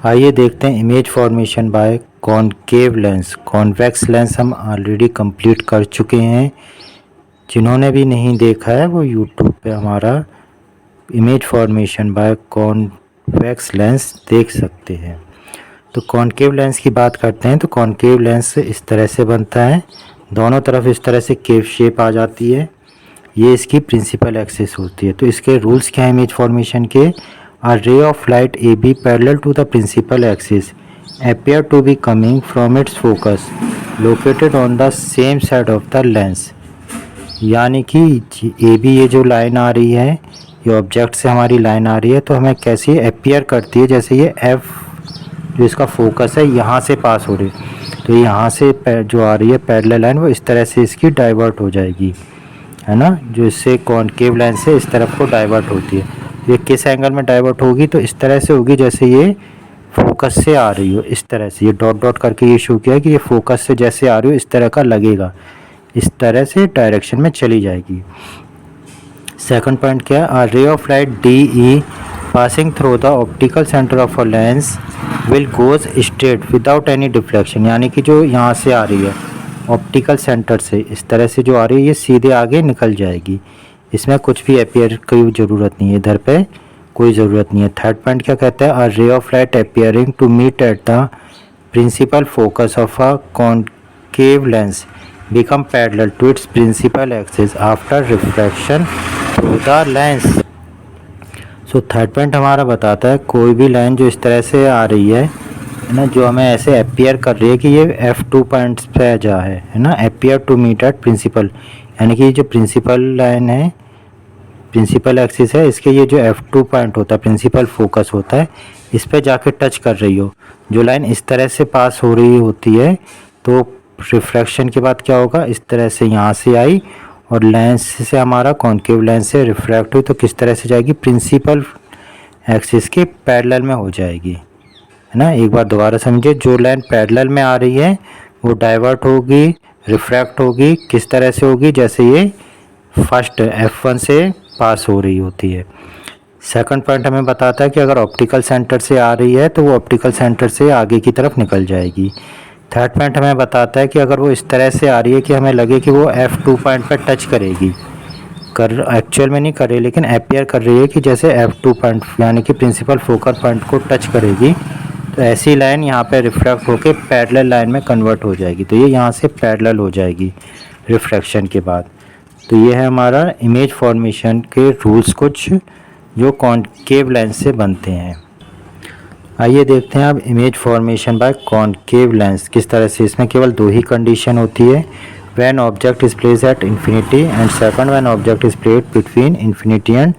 आइए देखते हैं image formation by concave lens. Convex lens हम ऑलरेडी कंप्लीट कर चुके हैं। जिन्होंने भी नहीं देखा है वो यूट्यूब पे हमारा image formation by convex lens देख सकते हैं। तो कॉनकेव लेंस की बात करते हैं तो कॉनकेव लेंस इस तरह से बनता है, दोनों तरफ इस तरह से केव शेप आ जाती है। ये इसकी प्रिंसिपल एक्सिस होती है। तो इसके रूल्स क्या है इमेज फॉर्मेशन के? A ray of light AB parallel to the principal axis appear to be coming from its focus located on the same side of the lens। यानी कि AB ये जो लाइन आ रही है, ये ऑब्जेक्ट से हमारी लाइन आ रही है, तो हमें कैसी अपियर करती है, जैसे ये F जो इसका फोकस है यहाँ से पास हो रही है, तो यहाँ से जो आ रही है पैरेलल लाइन वो इस तरह से इसकी डाइवर्ट हो जाएगी, है ना। जो इससे कॉनकेव लाइन से इस तरफ को डाइवर्ट होती है। ये किस एंगल में डाइवर्ट होगी? तो इस तरह से होगी जैसे ये फोकस से आ रही हो, इस तरह से। ये डॉट डॉट करके ये शो किया कि ये फोकस से जैसे आ रही हो इस तरह का लगेगा, इस तरह से डायरेक्शन में चली जाएगी। सेकंड पॉइंट क्या है? A ray of light D E passing through the optical centre of a lens will goes straight without any deflection. यानी कि जो यहाँ से आ रही है ऑप्टिकल सेंटर से इस तरह से जो आ रही है, ये सीधे आगे निकल जाएगी, इसमें कुछ भी अपियर की ज़रूरत नहीं है, इधर पे कोई ज़रूरत नहीं है। थर्ड पॉइंट क्या कहता है? A ray of light appearing to meet at the principal focus of a concave lens become parallel to its principal axis after refraction through the lens. So third point हमारा बताता है कोई भी line जो इस तरह से आ रही है ना, जो हमें ऐसे अपियर कर रही है कि ये F2 पॉइंट्स पे जा है ना, appear to meet at principal, यानी कि जो प्रिंसिपल लाइन है, प्रिंसिपल एक्सिस है, इसके ये जो F2 पॉइंट होता है, प्रिंसिपल फोकस होता है, इस पे जाके टच कर रही हो। जो लाइन इस तरह से पास हो रही होती है तो रिफ्रैक्शन के बाद क्या होगा? इस तरह से यहाँ से आई और लेंस से हमारा कॉनकेव लेंस से रिफ्रैक्ट हुई, तो किस तरह से जाएगी? प्रिंसिपल एक्सिस के पैरेलल में हो जाएगी, है ना। एक बार दोबारा समझिए, जो लाइन पैरेलल में आ रही है वो डाइवर्ट होगी, रिफ्रैक्ट होगी, किस तरह से होगी? जैसे ये फर्स्ट F1 से पास हो रही होती है। सेकंड पॉइंट हमें बताता है कि अगर ऑप्टिकल सेंटर से आ रही है तो वो ऑप्टिकल सेंटर से आगे की तरफ निकल जाएगी। थर्ड पॉइंट हमें बताता है कि अगर वो इस तरह से आ रही है कि हमें लगे कि वो F2 पॉइंट पर टच करेगी, एक्चुअल में नहीं करे लेकिन अपियर कर रही है कि जैसे F2 पॉइंट यानी कि प्रिंसिपल फोकल पॉइंट को टच करेगी, तो ऐसी लाइन यहाँ पे रिफ्रैक्ट होकर पैरेलल लाइन में कन्वर्ट हो जाएगी। तो ये यहाँ से पैरेलल हो जाएगी रिफ्रैक्शन के बाद। तो ये है हमारा इमेज फॉर्मेशन के रूल्स कुछ जो कॉनकेव लेंस से बनते हैं। आइए देखते हैं अब image formation by concave lens किस तरह से। इसमें केवल दो ही कंडीशन होती है, when object is placed at infinity and second when object is placed between infinity and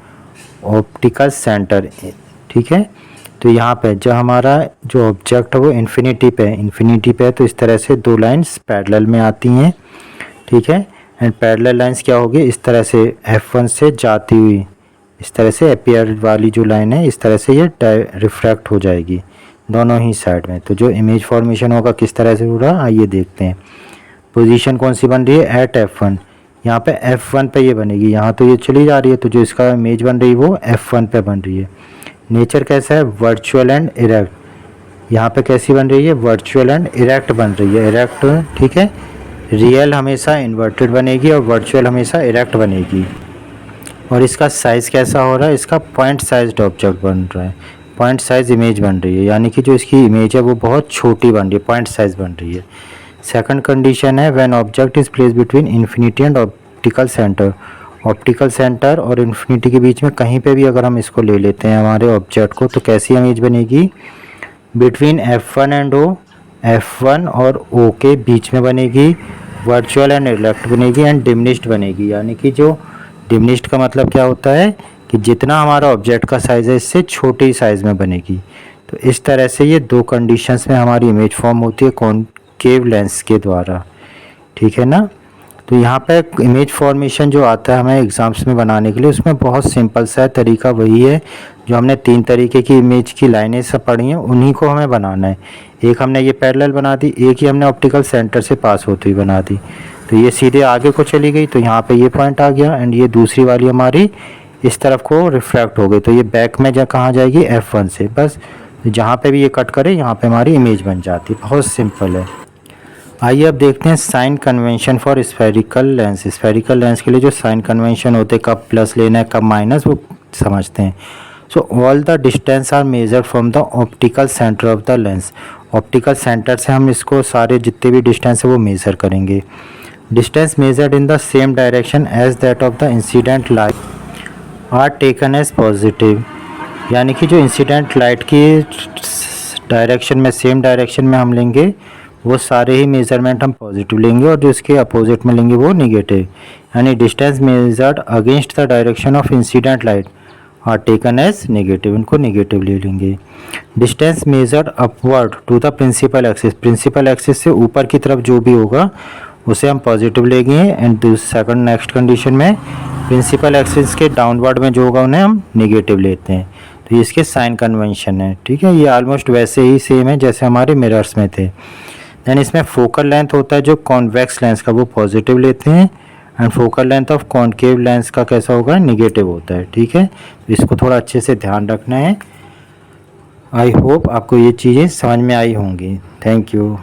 optical centre. ठीक है, तो यहाँ पे जो हमारा जो ऑब्जेक्ट है वो इन्फिनिटी पे है, तो इस तरह से दो लाइंस पैरेलल में आती हैं। ठीक है, एंड पैरेलल लाइंस क्या होगी? इस तरह से F1 से जाती हुई इस तरह से अपियर वाली जो लाइन है इस तरह से ये रिफ्रैक्ट हो जाएगी दोनों ही साइड में। तो जो इमेज फॉर्मेशन होगा किस तरह से होगा आइए देखते हैं। पोजीशन कौन सी बन रही है? Eight F1। यहाँ पे F1 पे ये बनेगी, यहाँ तो ये चली जा रही है, तो जो इसका इमेज बन रही है वो F1 पे बन रही है। नेचर कैसा है? Virtual and erect. यहाँ पे कैसी बन रही है? वर्चुअल एंड इरेक्ट बन रही है, इरेक्ट। ठीक है, रियल हमेशा इन्वर्टेड बनेगी और वर्चुअल हमेशा इरेक्ट बनेगी। और इसका साइज़ कैसा हो रहा है? इसका पॉइंट साइज्ड ऑब्जेक्ट बन रहा है, पॉइंट साइज इमेज बन रही है, यानी कि जो इसकी इमेज है वो बहुत छोटी बन रही है, पॉइंट साइज बन रही है। सेकंड कंडीशन है when object is placed between infinity and optical centre. Optical centre और इन्फिनिटी के बीच में कहीं पे भी अगर हम इसको ले लेते हैं हमारे ऑब्जेक्ट को, तो कैसी इमेज बनेगी? Between F1 and O, F1 और O के बीच में बनेगी, वर्चुअल एंड इरेक्ट बनेगी एंड डिमिनिश्ड बनेगी। यानी कि जो डिमिनिश्ड का मतलब क्या होता है कि जितना हमारा ऑब्जेक्ट का साइज़ है इससे छोटी साइज़ में बनेगी। तो इस तरह से ये दो कंडीशंस में हमारी इमेज फॉर्म होती है कॉनकेव लेंस के द्वारा। ठीक है ना। तो यहाँ पे इमेज फॉर्मेशन जो आता है हमें एग्ज़ाम्स में बनाने के लिए, उसमें बहुत सिंपल सा तरीका वही है जो हमने तीन तरीके की इमेज की लाइनें सब पढ़ी हैं, उन्हीं को हमें बनाना है। एक हमने ये पैरेलल बना दी, एक ही हमने ऑप्टिकल सेंटर से पास होती हुई बना दी, तो ये सीधे आगे को चली गई, तो यहाँ पे ये पॉइंट आ गया, एंड ये दूसरी वाली हमारी इस तरफ को रिफ्रैक्ट हो गई, तो ये बैक में कहाँ जाएगी? F1 से। बस तो जहाँ पे भी ये कट करे यहाँ पे हमारी इमेज बन जाती है। बहुत सिंपल है। आइए अब देखते हैं sign convention for spherical lens. Spherical lens के लिए जो साइन कन्वेंशन होते हैं, कब प्लस लेना है कब माइनस, वो समझते हैं। So all the distance are measured from the optical centre of the lens. Optical centre से हम इसको सारे जितने भी डिस्टेंस है वो मेज़र करेंगे। Distance measured in the same direction as that of the incident light are taken as positive. यानी कि जो इंसिडेंट लाइट की डायरेक्शन में, सेम डायरेक्शन में हम लेंगे, वो सारे ही मेज़रमेंट हम पॉजिटिव लेंगे, और जो इसके अपोजिट में लेंगे वो निगेटिव। यानी distance measured against the direction of incident light are taken as negative, इनको नेगेटिव ले लेंगे। Distance measured upward to the principal axis, principal axis से ऊपर की तरफ जो भी होगा उसे हम पॉजिटिव लेंगे। एंड सेकंड नेक्स्ट कंडीशन में प्रिंसिपल एक्सिस के डाउनवर्ड में जो होगा उन्हें हम नेगेटिव लेते हैं। तो ये इसके साइन कन्वेंशन है, ठीक है। ये ऑलमोस्ट वैसे ही सेम है जैसे हमारे मिरर्स में थे। देन इसमें फोकल लेंथ होता है जो कॉन्वेक्स लेंस का, वो पॉजिटिव लेते हैं। And focal length of concave lens का कैसा होगा, निगेटिव होता है, ठीक है। तो इसको थोड़ा अच्छे से ध्यान रखना है। आई होप आपको ये चीज़ें समझ में आई होंगी। Thank you.